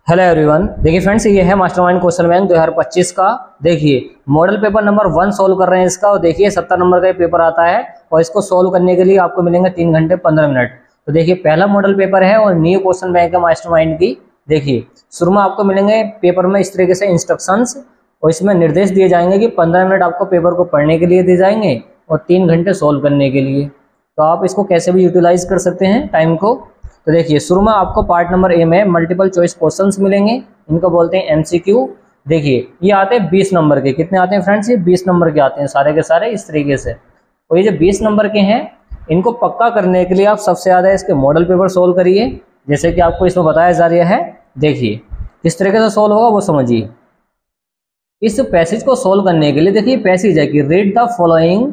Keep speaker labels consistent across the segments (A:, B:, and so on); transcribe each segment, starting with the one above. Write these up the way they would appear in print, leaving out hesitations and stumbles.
A: Hello everyone. देखिए friends, ये है मास्टरमाइंड क्वेश्चन बैंक 2025 का। देखिए मॉडल पेपर नंबर 1 सोल्व कर रहे हैं इसका, और देखिए 70 नंबर का ये पेपर आता है और इसको सोल्व करने के लिए आपको मिलेंगे 3 घंटे 15 मिनट। तो देखिए पहला मॉडल पेपर है और न्यू क्वेश्चन बैंक है मास्टरमाइंड की। देखिए शुरू में आपको मिलेंगे पेपर में इस तरीके से इंस्ट्रक्शंस, और इसमें निर्देश दिए जाएंगे कि 15 मिनट आपको पेपर को पढ़ने के लिए दिए जाएंगे और 3 घंटे सोल्व करने के लिए। तो आप इसको कैसे भी यूटिलाइज कर सकते हैं टाइम को। तो देखिए शुरू में आपको पार्ट नंबर ए में मल्टीपल चॉइस क्वेश्चंस मिलेंगे, इनको बोलते हैं एमसीक्यू। देखिए ये आते हैं 20 नंबर के। कितने आते हैं फ्रेंड्स? ये 20 नंबर के आते हैं सारे के सारे इस तरीके से। और ये जो 20 नंबर के हैं, इनको पक्का करने के लिए आप सबसे ज़्यादा इसके मॉडल पेपर सोल्व करिए, जैसे कि आपको इसमें बताया जा रहा है। देखिए किस तरीके से सोल्व होगा वो समझिए। इस पैसेज को सोल्व करने के लिए देखिए पैसेज है कि read the following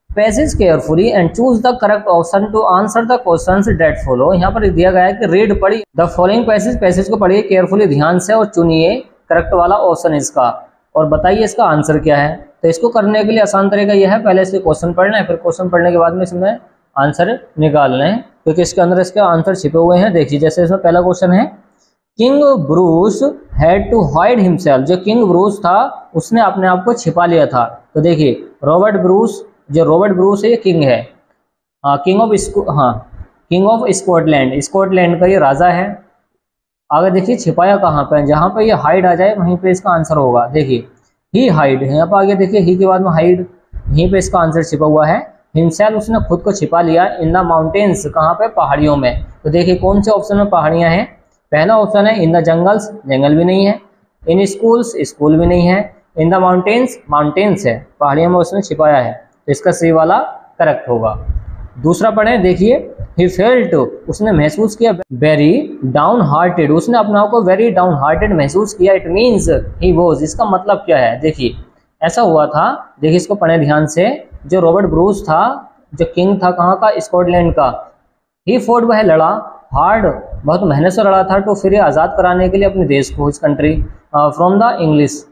A: passage carefully and choose the correct option to answer the questions that follow. यहाँ पर दिया गया है कि रीड पढ़िए द फॉलोइंग पैसेज को पढ़िए केयरफुली ध्यान से और चुनिए करेक्ट वाला ऑप्शन इसका, और बताइए इसका आंसर क्या है। तो इसको करने के लिए आसान तरीका यह है, पहले इसके क्वेश्चन पढ़ना है, फिर क्वेश्चन पढ़ने के बाद में इसमें आंसर निकालना है, क्योंकि इसके अंदर इसके आंसर छिपे हुए हैं। देखिए जैसे इसमें पहला क्वेश्चन है, king Bruce had to hide himself. जो किंग ब्रूस था उसने अपने आप को छिपा लिया था। तो देखिए रॉबर्ट ब्रूस, जो रॉबर्ट ब्रूस है ये किंग है, किंग ऑफ स्कॉटलैंड, स्कॉटलैंड का ये राजा है। आगे देखिए छिपाया कहाँ पे, जहाँ पे ये हाइड आ जाए वहीं पे इसका आंसर होगा। देखिए ही हाइड, यहाँ पर आगे देखिए ही के बाद में हाइड, यहीं पे इसका आंसर छिपा हुआ है। हिमसेल्फ, उसने खुद को छिपा लिया इन द माउंटेन्स, कहाँ पे? पहाड़ियों में। तो देखिए कौन से ऑप्शन में पहाड़ियाँ हैं? पहला ऑप्शन है इन द जंगल्स, जंगल भी नहीं है। इन स्कूल्स, स्कूल भी नहीं है। इन द माउंटेन्स, माउंटेन्स है, पहाड़ियों में उसने छिपाया है। तो इसका सी वाला करेक्ट होगा। दूसरा पढ़ें, देखिए ही फेल्ट, उसने महसूस किया वेरी डाउन हार्टेड, उसने अपने आप को वेरी डाउन हार्टेड महसूस किया। इट मीन्स ही वॉज, इसका मतलब क्या है? देखिए ऐसा हुआ था, देखिए इसको पढ़ें ध्यान से। जो रॉबर्ट ब्रूस था, जो किंग था कहाँ का? स्कॉटलैंड का। ही फोर्ट, वह लड़ा, हार्ड, बहुत मेहनत से लड़ा था, तो फिर ये आज़ाद कराने के लिए अपने देश को, इस कंट्री, फ्रॉम द इंग्लिश,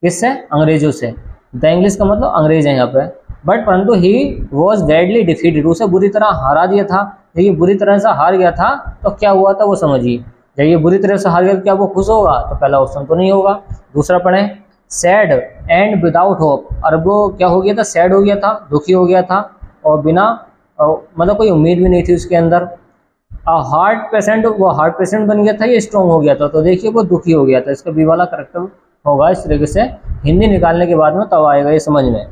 A: किससे? अंग्रेजों से। द इंग्लिश का मतलब अंग्रेज है यहाँ पे। बट परंतु ही वॉज बैडली डिफीटेड, उसे बुरी तरह हरा दिया था। जब ये बुरी तरह से हार गया था तो क्या हुआ था वो समझिए। जब ये बुरी तरह से हार गया तो क्या वो खुश होगा? तो पहला ऑप्शन तो नहीं होगा। दूसरा पढ़ें, सैड एंड विदाउट होप, और वो क्या हो गया था? सैड हो गया था, दुखी हो गया था, और बिना मतलब कोई उम्मीद भी नहीं थी उसके अंदर। हार्ट पेशेंट, वो हार्ट पेशेंट बन गया था, ये स्ट्रॉन्ग हो गया था। तो देखिए वो दुखी हो गया था, इसका बी वाला करेक्ट होगा। इस तरीके से हिंदी निकालने के बाद में तब आएगा ये समझ में।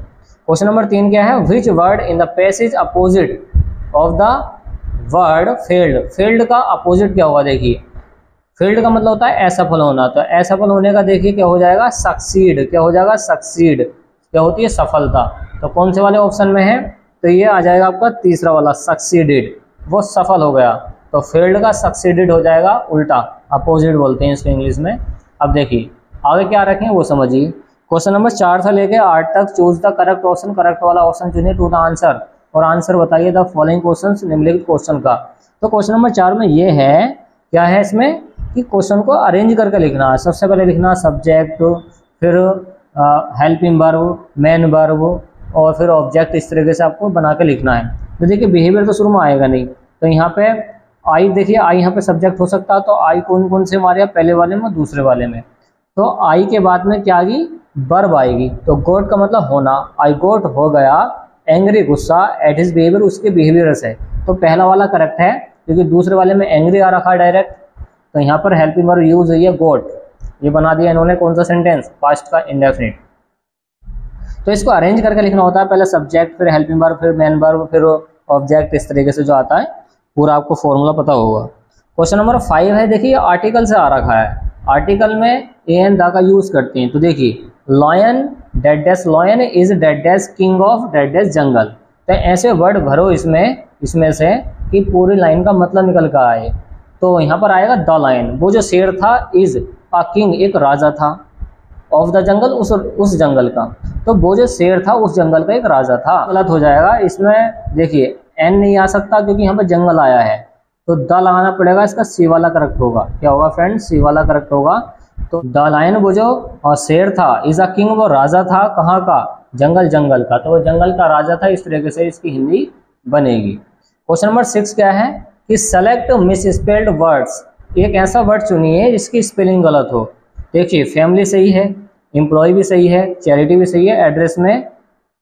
A: क्वेश्चन नंबर 3 क्या है? Which word in the passage opposite of the word failed. Failed का अपोजिट क्या होगा? देखिए फेल्ड का मतलब होता है असफल होना, तो असफल होने का देखिए क्या हो जाएगा? सक्सीड। क्या हो जाएगा? सक्सीड। क्या होती है? सफलता। तो कौन से वाले ऑप्शन में है? तो ये आ जाएगा आपका तीसरा वाला, सक्सीडेड, वो सफल हो गया। तो फेल्ड का सक्सीडेड हो जाएगा उल्टा, अपोजिट बोलते हैं इसको इंग्लिश में। अब देखिए आगे क्या रखें वो समझिए। क्वेश्चन नंबर 4 से लेकर 8 तक choose the correct option, correct वाला ऑप्शन चुनिए टू द आंसर, और आंसर बताइए द फॉलोइंग क्वेश्चन, निम्नलिखित क्वेश्चन का। तो क्वेश्चन नंबर 4 में ये है, क्या है इसमें कि क्वेश्चन को अरेंज करके लिखना है। सबसे पहले लिखना सब्जेक्ट, फिर हेल्पिंग वर्ब, मेन वर्ब, और फिर ऑब्जेक्ट, इस तरीके से आपको बना के लिखना है। तो देखिए बिहेवियर तो शुरू में आएगा नहीं, तो यहाँ पे आई, देखिए आई यहाँ पे सब्जेक्ट हो सकता है, तो आई कौन कौन से हमारे पहले वाले में, दूसरे वाले में। तो आई के बाद में क्या आएगी? वर्ब आएगी। तो गोट का मतलब होना, आई गोट हो गया एंग्री, गुस्सा, एट हिज बिहेवियर, उसके बिहेवियर से। तो पहला वाला करेक्ट है, क्योंकि दूसरे वाले में एंग्री आ रखा है डायरेक्ट। तो यहाँ पर हेल्पिंग वर्ब यूज हुई है गोट, ये बना दिया इन्होंने कौन सा सेंटेंस? पास्ट का इंडेफिनिट। तो इसको अरेंज करके लिखना होता है, पहले सब्जेक्ट, फिर हेल्पिंग वर्ब, फिर मेन वर्ब, फिर ऑब्जेक्ट, इस तरीके से जो आता है पूरा आपको फॉर्मूला पता होगा। क्वेश्चन नंबर 5 है, देखिए आर्टिकल से आ रखा है। आर्टिकल में ए एंड द का यूज करते हैं। तो देखिए lion, dead dash, lion is dead dash king of dead dash jungle. तो ऐसे वर्ड भरो इसमें से कि पूरी लाइन का मतलब निकल कर आए। तो यहाँ पर आएगा द लायन, वो जो शेर था, इज अ किंग, एक राजा था, ऑफ द जंगल, उस जंगल का। तो वो जो शेर था उस जंगल का एक राजा था। गलत हो जाएगा इसमें, देखिए एन नहीं आ सकता क्योंकि यहाँ पर जंगल आया है, तो द लगाना पड़ेगा। इसका सी वाला करेक्ट होगा। क्या होगा फ्रेंड्स? सी वाला करेक्ट होगा। तो द लायन, वो जो शेर था, इज अ किंग, वो राजा था, कहाँ का? जंगल का। तो वो जंगल का राजा था, इस तरीके से इसकी हिंदी बनेगी। क्वेश्चन नंबर 6 क्या है कि सेलेक्ट मिस स्पेल्ड वर्ड्स एक ऐसा वर्ड चुनिए जिसकी स्पेलिंग गलत हो। देखिए फैमिली सही है, एम्प्लॉय भी सही है, चैरिटी भी सही है, एड्रेस में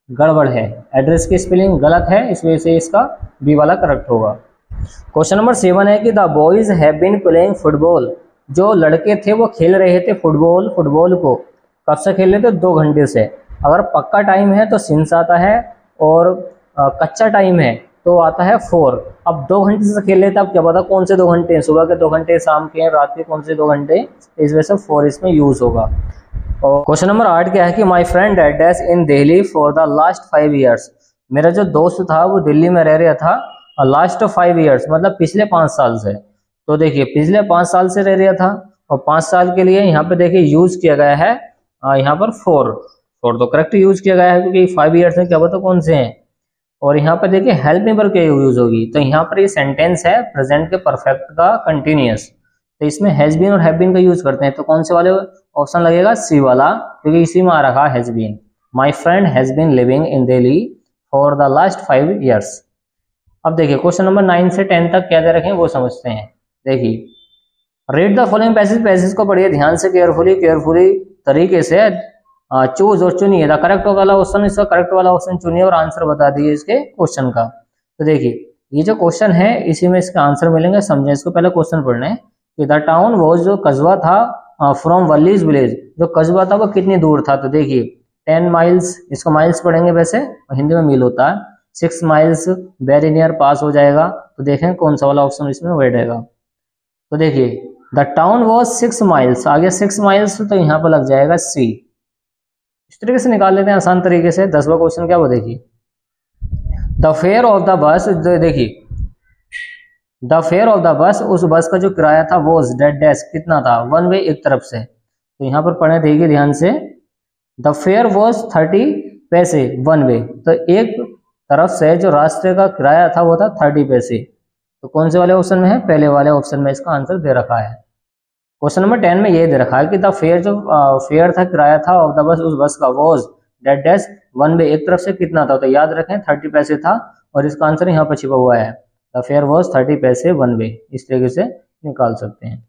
A: गड़बड़ है, एड्रेस की स्पेलिंग गलत है, इस वजह से इसका बी वाला करेक्ट होगा। क्वेश्चन नंबर 7 है कि the boys have been playing football, जो लड़के थे वो खेल रहे थे फुटबॉल को कब से खेल रहे थे? 2 घंटे से। अगर पक्का टाइम है तो सिंस आता है, और कच्चा टाइम है तो आता है 4। अब 2 घंटे से खेल रहे थे, अब क्या पता कौन से 2 घंटे हैं, सुबह के 2 घंटे, शाम के हैं, रात के कौन से 2 घंटे, इस वजह से 4 इसमें यूज होगा। और क्वेश्चन नंबर 8 क्या है कि my friend address in Delhi for the last 5 years, मेरा जो दोस्त था वो दिल्ली में रह रहा था लास्ट 5 ईयर्स, मतलब पिछले 5 साल से। तो देखिए पिछले 5 साल से रह रहा था, और 5 साल के लिए यहाँ पे देखिए यूज किया गया है यहाँ पर 4 तो करेक्ट यूज किया गया है, क्योंकि 5 ईयर्स में क्या पता कौन से हैं। और यहाँ पे देखिए हेल्प मी पर क्या यूज होगी, तो यहाँ पर ये सेंटेंस है प्रेजेंट के परफेक्ट का कंटिन्यूअस, तो इसमें हैज बीन और हैव बीन का यूज करते हैं, तो कौन से वाले ऑप्शन लगेगा? सी वाला, क्योंकि इसी में आ रखा has been. My friend has been living in Delhi for the last 5 years. अब देखिए क्वेश्चन नंबर 9 से 10 तक क्या दे रखे हैं वो समझते हैं। देखिए रीड द फॉलोइंग पैसेज को पढ़िए ध्यान से, केयरफुली तरीके से चूज और चुनिए द करेक्ट वाला ऑप्शन, इसका करेक्ट वाला ऑप्शन चुनिए और आंसर बता दिए इसके क्वेश्चन का। तो देखिए ये जो क्वेश्चन है इसी में इसका आंसर मिलेंगे, समझे। इसको पहले क्वेश्चन पढ़ना है कि द टाउन वॉज, जो कस्बा था, फ्रॉम वलीज विलेज, जो कस्बा था वो कितनी दूर था? तो देखिए 10 माइल्स, इसको माइल्स पढ़ेंगे वैसे, हिंदी में मील होता है। 6 माइल्स वेरी नियर पास हो जाएगा, तो देखें कौन सा वाला ऑप्शन इसमें बैठेगा। तो देखिए द टाउन वॉज 6 माइल्स, आगे 6 माइल्स, तो यहाँ पर लग जाएगा सी। इस तरीके से निकाल लेते हैं आसान तरीके से। 10वां क्वेश्चन क्या वो देखिए, the fair of the bus, देखिए the fair of the bus, उस बस का जो किराया था वो डेड डैश कितना था? 1 वे, एक तरफ से। तो यहाँ पर पढ़ने देखिए ध्यान से, द फेयर वॉज 30 पैसे 1 वे, तो एक तरफ से जो रास्ते का किराया था वो था 30 पैसे। तो कौन से वाले ऑप्शन में है? पहले वाले ऑप्शन में इसका आंसर दे रखा है। क्वेश्चन नंबर 10 में ये दे रखा है कि द फेयर, जो फेयर था किराया था ऑफ द बस, उस बस का, वॉज डेड डैश 1 वे, एक तरफ से कितना था? तो याद रखें 30 पैसे था, और इसका आंसर यहाँ पर छिपा हुआ है, द फेयर वॉज 30 पैसे 1 वे। इस तरीके से निकाल सकते हैं।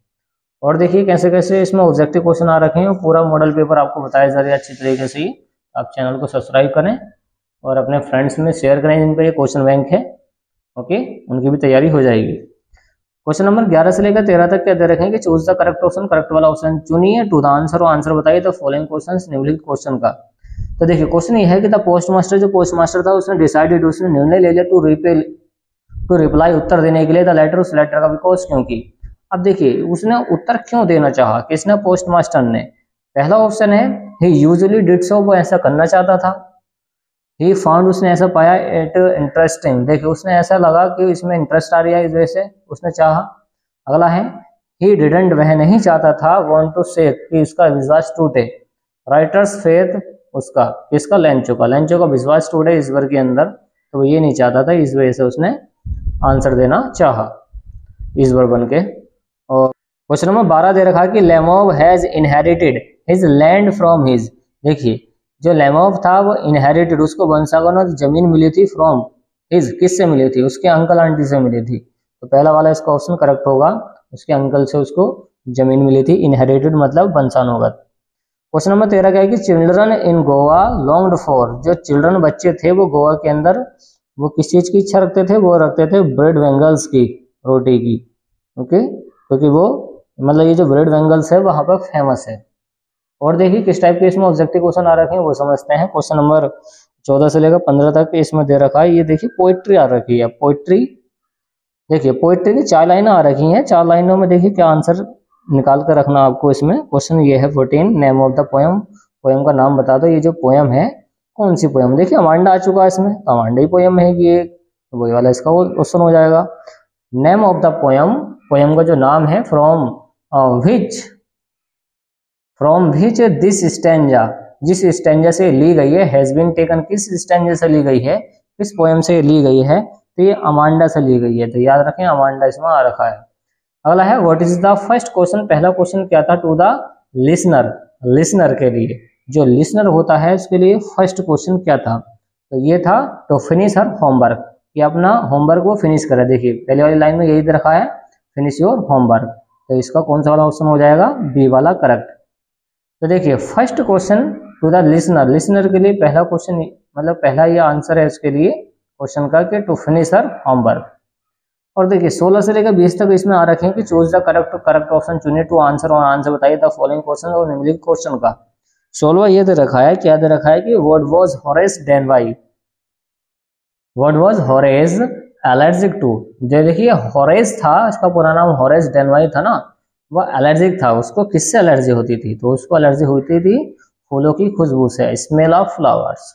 A: और देखिए कैसे कैसे इसमें ऑब्जेक्टिव क्वेश्चन आ रखे हैं, पूरा मॉडल पेपर आपको बताया जा रहा है अच्छी तरीके से ही। आप चैनल को सब्सक्राइब करें और अपने फ्रेंड्स में शेयर करें जिन पर ये क्वेश्चन बैंक है, ओके, उनकी भी तैयारी हो जाएगी। क्वेश्चन नंबर 11 से लेकर 13 तक क्या दे रखे हैं कि choose the correct option, correct वाला ऑप्शन चुनिए टू द आंसर, और आंसर बताइए द फॉलोइंग क्वेश्चंस, निम्नलिखित क्वेश्चन का। तो देखिए क्वेश्चन ये है कि द पोस्ट मास्टर, जो पोस्ट मास्टर था उसने डिसाइडेड, उसने निर्णय ले लिया टू रिप्लाई, उत्तर देने के लिए द लेटर, उस लेटर का, बिकॉज, क्योंकि। अब देखिए उसने उत्तर क्यों देना चाहा, किसने? पोस्ट मास्टर ने। पहला ऑप्शन है ही यूजुअली डिड सो, वो ऐसा करना चाहता था। ही फाउंड, उसने ऐसा पाया, इट इंटरेस्टिंग, देखिए उसने ऐसा लगा कि इसमें इंटरेस्ट आ रहा है, इस वजह से उसने चाहा। अगला है ही डिडंट, वह नहीं चाहता था, वांट टू से, कि इसका विश्वास टूटे। राइटर्स फेथ, उसका, इसका लेंचो का विश्वास टूटे इस वर्ग के अंदर, तो वो ये नहीं चाहता था, इस वजह से उसने आंसर देना चाहा इस बार बन के। और क्वेश्चन नंबर 12 दे रखा है कि Lemov has inherited his land from his, देखिए जो लेमोव था वो इनहेरिटेड, उसको वंशानुगत जमीन मिली थी, फ्रॉम हिज, किससे मिली थी? उसके अंकल आंटी से मिली थी। तो पहला वाला इसका ऑप्शन करेक्ट होगा, उसके अंकल से उसको जमीन मिली थी, इनहेरिटेड मतलब वंशानुगत। क्वेश्चन नंबर 13 क्या है कि children in Goa longed for, जो चिल्ड्रन बच्चे थे वो गोवा के अंदर वो किस चीज की इच्छा रखते थे? वो रखते थे ब्रेड वेंगल्स की, रोटी की, ओके, क्योंकि वो मतलब ये जो ब्रेड वेंगल्स है वहां पर फेमस है। और देखिए किस टाइप के इसमें ऑब्जेक्टिव क्वेश्चन आ रखे हैं वो समझते हैं। क्वेश्चन नंबर 14 से लेकर 15 तक इसमें दे रखा है, ये देखिए पोइट्री आ रखी है, पोइट्री, देखिए पोइट्री की 4 लाइनें आ रखी हैं, 4 लाइनों में देखिए क्या आंसर निकाल कर रखना आपको। इसमें क्वेश्चन ये है 14, name of the poem, poem का नाम बता दो। ये जो पोएम है कौन सी पोएम? देखिए अमांडा आ चुका है इसमें, तो अमांडा ही पोएम है ये, तो वही वाला इसका क्वेश्चन हो जाएगा। Name of the poem, poem का जो नाम है, फ्रॉम विच दिस स्टैंजा, जिस स्टैंजा से ली गई है, हैज बीन टेकन, किस स्टैंजा से ली गई है, किस पोएम से ली गई है? तो ये अमांडा से ली गई है, तो याद रखें अमांडा इसमें आ रखा है। अगला है what is the first question, पहला क्वेश्चन क्या था? टू द लिसनर, लिसनर के लिए, जो लिसनर होता है उसके लिए फर्स्ट क्वेश्चन क्या था? तो ये था टू फिनिश हर होमवर्क, कि अपना होमवर्क वो फिनिश करे। देखिए पहले वाली लाइन में यही दे रखा है, फिनिश योर होमवर्क, तो इसका कौन सा वाला ऑप्शन हो जाएगा, बी वाला करेक्ट। तो देखिए first question to the listener, listener के लिए पहला क्वेश्चन मतलब पहला ये आंसर है उसके लिए क्वेश्चन का कि टू फिनिश हर होमवर्क। और देखिए 16 से लेकर 20 तक इसमें आ रखे हैं कि चूज द करेक्ट ऑप्शन चुनिए टू आंसर और आंसर बताइए द फॉलोइंग क्वेश्चन और निम्नलिखित क्वेश्चन का। 16वां ये दे रखा है, क्या दे रखा है कि what was Horace Danby, what was Horace allergic to. जो देखिए होरेस था, इसका पूरा नाम होरेस डेनवाई था ना, वह एलर्जिक था। उसको किससे एलर्जी होती थी, तो उसको एलर्जी होती थी फूलों की खुशबू से, स्मेल ऑफ फ्लावर्स।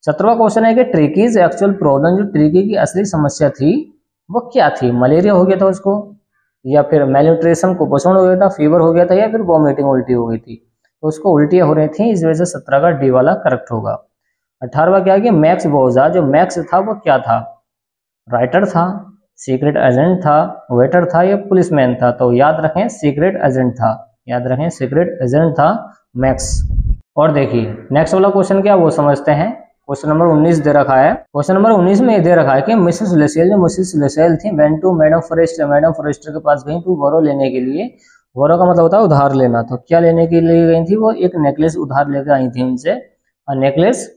A: 17वां क्वेश्चन है कि ट्रिकीज एक्चुअल प्रॉब्लम, जो ट्रिकी की असली समस्या थी वो क्या थी, मलेरिया हो गया था उसको, या फिर मेल्यूट्रिशन कुपोषण हो गया था, फीवर हो गया था, या फिर वॉमिटिंग उल्टी हो गई थी। तो उसको उल्टियाँ हो रही थी, इस वजह से 17 का डी वाला करेक्ट होगा। 18वां क्या है कि मैक्स बोजा, जो मैक्स था वो क्या था, राइटर था, सीक्रेट एजेंट था, वेटर था, या पुलिसमैन था। तो याद रखें सीक्रेट एजेंट था, याद रखें सीक्रेट एजेंट था मैक्स। और देखिए नेक्स्ट वाला क्वेश्चन क्या वो समझते हैं। क्वेश्चन नंबर 19 दे रखा है, क्वेश्चन नंबर 19 में दे रखा है कि मिसेस लेसेल, जो मिसेस लेसेल थी, went to madam Forestier, madam Forestier के पास गई टू बोरो लेने के लिए। बोरो का मतलब होता है उधार लेना। तो क्या लेने के लिए गई थी वो, एक नेकलेस उधार लेकर आई थी उनसे। और नेकलेस,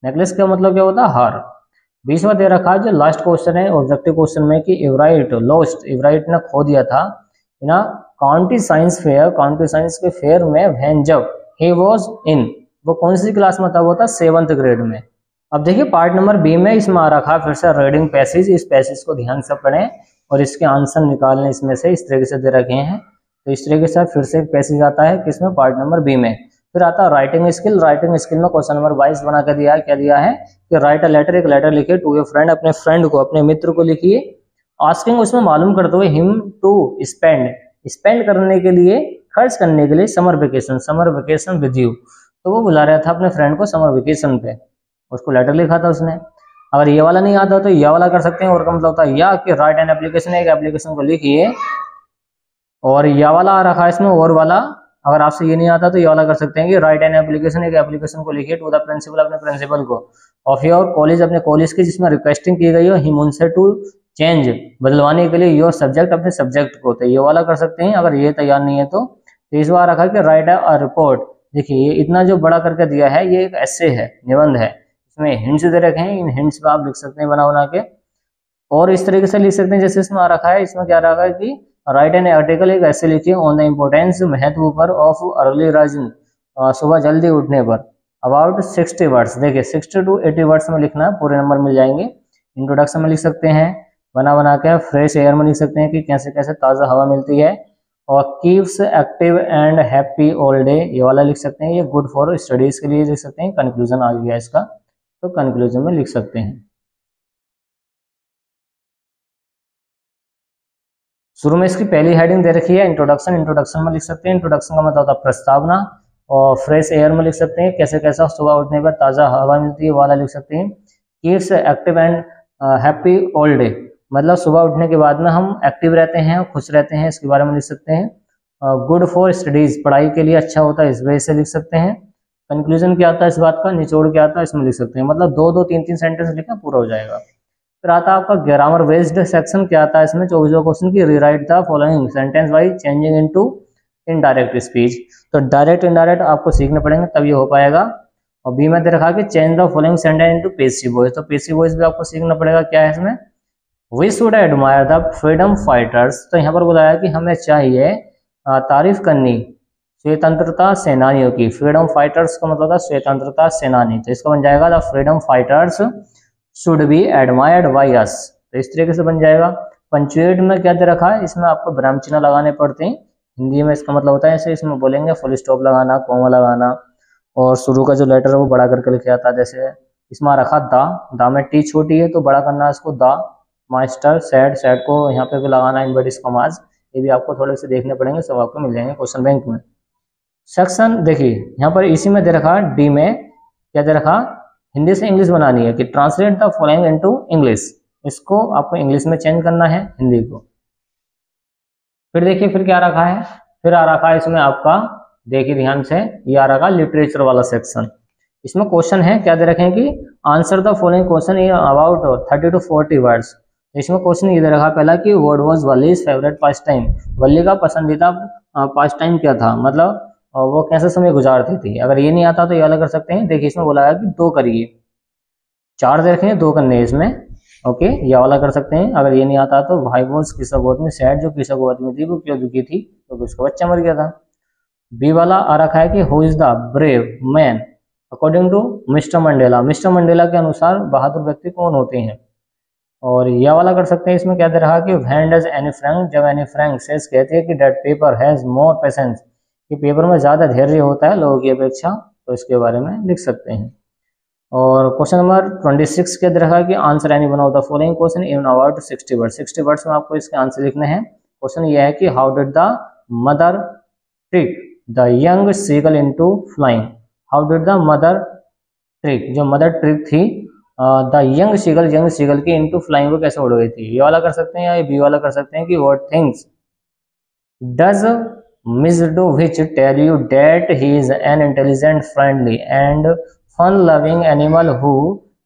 A: नेकलेस का मतलब क्या होता है, हार। 20वां दे रखा है जो लास्ट क्वेश्चन है ऑब्जेक्टिव क्वेश्चन में कि एवराइट लॉस्ट, एवराइट ने खो दिया था ना county science fair, county science के फेयर में व्हेन जब ही वाज इन, वो कौन सी क्लास में था, वो था 7th ग्रेड में। अब देखिए पार्ट नंबर बी में इसमें आ रखा फिर से रीडिंग पैसेज, इस पैसेज को ध्यान से पढ़ें और इसके आंसर निकालने इसमें से इस तरीके से दे रखे हैं। तो इस तरीके से फिर से एक पैसेज आता है किसमें, पार्ट नंबर बी में। फिर आता है राइटिंग स्किल, राइटिंग स्किल में क्वेश्चन नंबर 22 बना कर दिया है, क्या दिया है कि राइट अ लेटर, एक लेटर लिखिए टू योर फ्रेंड, अपने फ्रेंड को, अपने मित्र को लिखिए। आस्किंग, उसमें मालूम करते हुए हिम टू स्पेंड, स्पेंड करने के लिए, खर्च करने के लिए समर वेकेशन विद यू। तो वो बुला रहा था अपने फ्रेंड को समर वेकेशन पे, उसको लेटर लिखा था उसने। अगर ये वाला नहीं आता तो ये वाला कर सकते हैं, और का मतलब होता है या कि राइट एन एप्लीकेशन, एक एप्लीकेशन को लिखिए। और या वाला आ रखा है इसमें और वाला, अगर आपसे ये नहीं आता तो ये वाला कर सकते हैं कि राइट एन एप्लीकेशन, एक एप्लीकेशन को लिखिए टू द प्रिंसिपल, अपने प्रिंसिपल को, ऑफ योर कॉलेज, अपने कॉलेज की, जिसमें रिक्वेस्टिंग की गई हो हिम उनसे टू चेंज, बदलवाने के लिए योर सब्जेक्ट, अपने सब्जेक्ट को। तो ये वाला कर सकते हैं अगर ये तैयार नहीं है तो। इस बार रखा कि राइट अ रिपोर्ट, देखिए ये इतना जो बड़ा करके दिया है ये एक एसे है, निबंध है, इसमें हिंट्स दे रखे हैं, इन हिंट्स पे आप लिख सकते हैं बना बना के। और इस तरीके से लिख सकते हैं जैसे इसमें आ रखा है, इसमें क्या रखा है कि राइट एन आर्टिकल, एक ऐसे लिखिए ऑन द इम्पोर्टेंस, महत्व पर, ऑफ अर्ली राइजिंग, सुबह जल्दी उठने पर, अबाउट 60 वर्ड्स। देखिए 60 to 80 वर्ड्स में लिखना है, पूरे नंबर मिल जाएंगे। इंट्रोडक्शन में लिख सकते हैं बना बना के, फ्रेश एयर में लिख सकते हैं कि कैसे कैसे ताज़ा हवा मिलती है, और keeps active and happy all day, ये वाला लिख सकते हैं, ये गुड फॉर स्टडीज के लिए लिख सकते हैं। कंक्लूजन आ गया इसका, तो कंक्लूजन में लिख सकते हैं। शुरू में इसकी पहली हेडिंग दे रखी है इंट्रोडक्शन, इंट्रोडक्शन में लिख सकते हैं, इंट्रोडक्शन का मतलब होता है प्रस्तावना। और फ्रेश एयर में लिख सकते हैं कैसे कैसा सुबह उठने पर ताज़ा हवा मिलती है, वाला लिख सकते हैं। Keeps active and happy all day, मतलब सुबह उठने के बाद में हम एक्टिव रहते हैं, खुश रहते हैं, इसके बारे में लिख सकते हैं। गुड फॉर स्टडीज, पढ़ाई के लिए अच्छा होता है, इस वजह से लिख सकते हैं। कंक्लूजन क्या आता है इस बात का, निचोड़ क्या आता है, इसमें लिख सकते हैं। मतलब 2-2 3-3 सेंटेंस लिखना पूरा हो जाएगा। फिर आता है आपका ग्रामर बेस्ड सेक्शन, क्या आता है इसमें 24वां क्वेश्चन की rewrite the following sentence by changing into indirect speech. तो डायरेक्ट इनडायरेक्ट आपको सीखने पड़ेंगे तब ये हो पाएगा। और बी में दे रखा कि change the following sentence into passive voice, तो पेसिव वॉइस भी आपको सीखना पड़ेगा। क्या है इसमें, we should admire the freedom fighters, तो यहाँ पर बताया कि हमें चाहिए तारीफ करनी स्वतंत्रता सेनानियों की। फ्रीडम फाइटर्स का मतलब था स्वतंत्रता सेनानी, तो इसका बन जाएगा the freedom fighters should be admired by us, तो इस तरीके से बन जाएगा। पंचुएट में क्या दे रखा है, इसमें आपको विराम चिन्ह लगाने पड़ते हैं, हिंदी में इसका मतलब होता है ऐसे, इसमें बोलेंगे फुल स्टॉप लगाना, कॉमा लगाना, और शुरू का जो लेटर है वो बड़ा करके लिखा जाता है। जैसे इसमें रखा दा में टी छोटी है तो बड़ा करना है इसको दा, मास्टर सैड, सैड को यहाँ पे भी लगाना है इन्वर्टेड कॉमास, ये भी आपको थोड़े से देखने पड़ेंगे, सब आपको मिल जाएंगे क्वेश्चन बैंक में। सेक्शन देखिए यहाँ पर इसी में दे रखा डी में क्या दे रखा, हिंदी से इंग्लिश बनानी है कि translate the following into English, इसको आपको इंग्लिश में चेंज करना है हिंदी को। फिर देखिए फिर क्या रखा है, फिर आ रखा है इसमें आपका, देखिए ध्यान से, ये आ रखा लिटरेचर वाला सेक्शन। इसमें क्वेश्चन है क्या दे रखे हैं कि answer the following question in about 30 to 40 words, इसमें क्वेश्चन ये दे रखा पहला कि what was Valli's favourite pastime, Valli का पसंदीदा पास टाइम क्या था, मतलब वो कैसे समय गुजारती थी। अगर ये नहीं आता तो ये वाला कर सकते हैं। देखिए इसमें बोला है कि दो करिए, चार दे रखे हैं, दो करने हैं इसमें। ओके, ये वाला कर सकते हैं। अगर ये नहीं आता तो भाई वॉज किस्सा गोद में सैड, जो किस्सा गोद में थी वो क्यों दुखी थी, क्योंकि तो उसका बच्चा मर गया था। बी वाला आ रखा है कि who is the brave man according to Mr Mandela, Mr Mandela के अनुसार बहादुर व्यक्ति कौन होते हैं। और यह वाला कर सकते हैं। इसमें क्या दे रहा कि व्हेन डज एनी फ्रैंक, जब एनी फ्रैंक सेज कहती है कि that paper has more patience, कि पेपर में ज़्यादा धैर्य होता है लोगों की अपेक्षा, तो इसके बारे में लिख सकते हैं। और क्वेश्चन नंबर 26 के रखा कि answer any one of the following question in about 60 words, 60 words में आपको इसके आंसर लिखने हैं। क्वेश्चन ये है कि how did the mother trick the young seagull into flying, how did the mother trick, जो मदर ट्रिक थी द यंग सीगल की इनटू फ्लाइंग, वो कैसे उड़ गई थी। ये वाला कर सकते हैं या बी वाला कर सकते हैं कि what things does Miss do which tell you that he is an intelligent friendly and fun loving animal who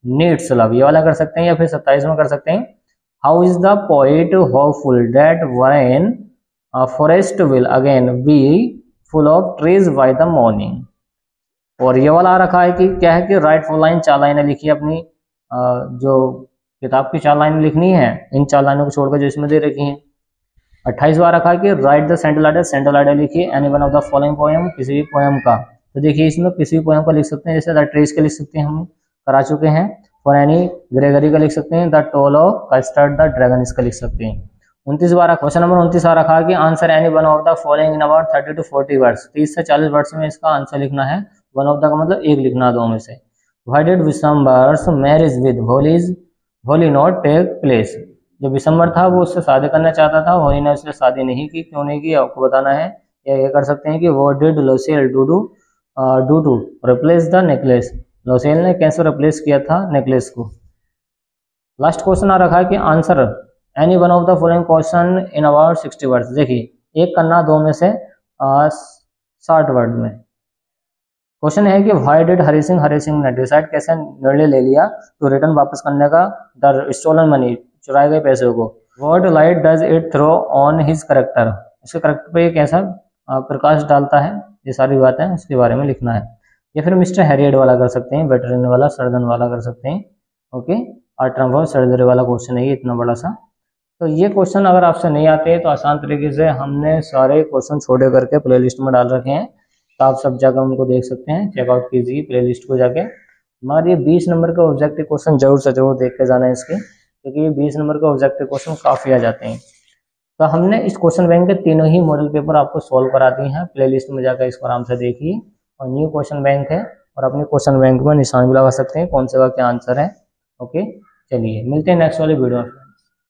A: needs love, ये वाला कर सकते हैं। या फिर 27 में कर सकते हैं how is the poet hopeful that when forest will again be full of trees by the morning. और ये वाला आ रखा है कि क्या है कि राइट फोर लाइन, 4 लाइनें लिखी अपनी, जो किताब की 4 लाइनें लिखनी है, इन 4 लाइनों को छोड़कर जो इसमें दे रखी हैं। 28 बार रखा है कि राइट द सेंट्रल आइडिया लिखिए any one of the following poem, किसी भी पोएम का। तो देखिए इसमें किसी भी पोएम का लिख सकते हैं, जैसे द ट्रीज का लिख सकते हैं, हम करा चुके हैं। फॉर एनी ग्रेगरी का लिख सकते हैं, the toll of custard the dragon, इसका लिख सकते हैं। 29 बार क्वेश्चन नंबर 29 आ रखा है कि answer any one of the following in about 30 to 40 words, 30 से 40 वर्ड्स में इसका आंसर लिखना है। वन ऑफ द का मतलब एक लिखना, दो में से। Why did Vishamber's marriage with Holi not take place, जो विशंबर था वो उससे शादी करना चाहता था, होली ने उससे शादी नहीं की, क्यों नहीं की आपको बताना है। या ये कर सकते हैं कि what did Loisel do to replace the necklace, Loisel ने कैसे रिप्लेस किया था नेकलेस को। लास्ट क्वेश्चन आ रखा है कि answer any one of the following question in about 60 words, देखिए एक करना, दो में से 60 वर्ड में। क्वेश्चन है कि व्हाई डिड हरी सिंह ने डिसाइड, कैसे निर्णय ले लिया तो रिटर्न वापस करने का, द स्टोलन मनी, चुराए गए पैसे को। What light does it throw on his character, उसके करेक्टर पे कैसा प्रकाश डालता है, ये सारी बातें उसके बारे में लिखना है। या फिर मिस्टर हैरियड वाला कर सकते हैं, वेटरन वाला, सर्जन वाला कर सकते हैं। ओके, आर्टर्म ऑफ सर्जरी वाला क्वेश्चन है ये, इतना बड़ा सा। तो ये क्वेश्चन अगर आपसे नहीं आते हैं तो आसान तरीके से हमने सारे क्वेश्चन छोटे करके प्ले लिस्ट में डाल रखे हैं, तो आप सब जगह उनको देख सकते हैं, चेकआउट कीजिए प्ले लिस्ट को जाके। हमारे 20 नंबर का ऑब्जेक्टिव क्वेश्चन जरूर से जरूर देख के जाना है इसके, क्योंकि ये 20 नंबर का ऑब्जेक्टिव क्वेश्चन काफ़ी आ जाते हैं। तो हमने इस क्वेश्चन बैंक के तीनों ही मॉडल पेपर आपको सॉल्व करा दिए हैं, प्ले लिस्ट में जाकर इसको आराम से देखिए। और न्यू क्वेश्चन बैंक है, और अपने क्वेश्चन बैंक में निशान भी लगा सकते हैं कौन से का क्या आंसर है। ओके, चलिए मिलते हैं नेक्स्ट वाले वीडियो में।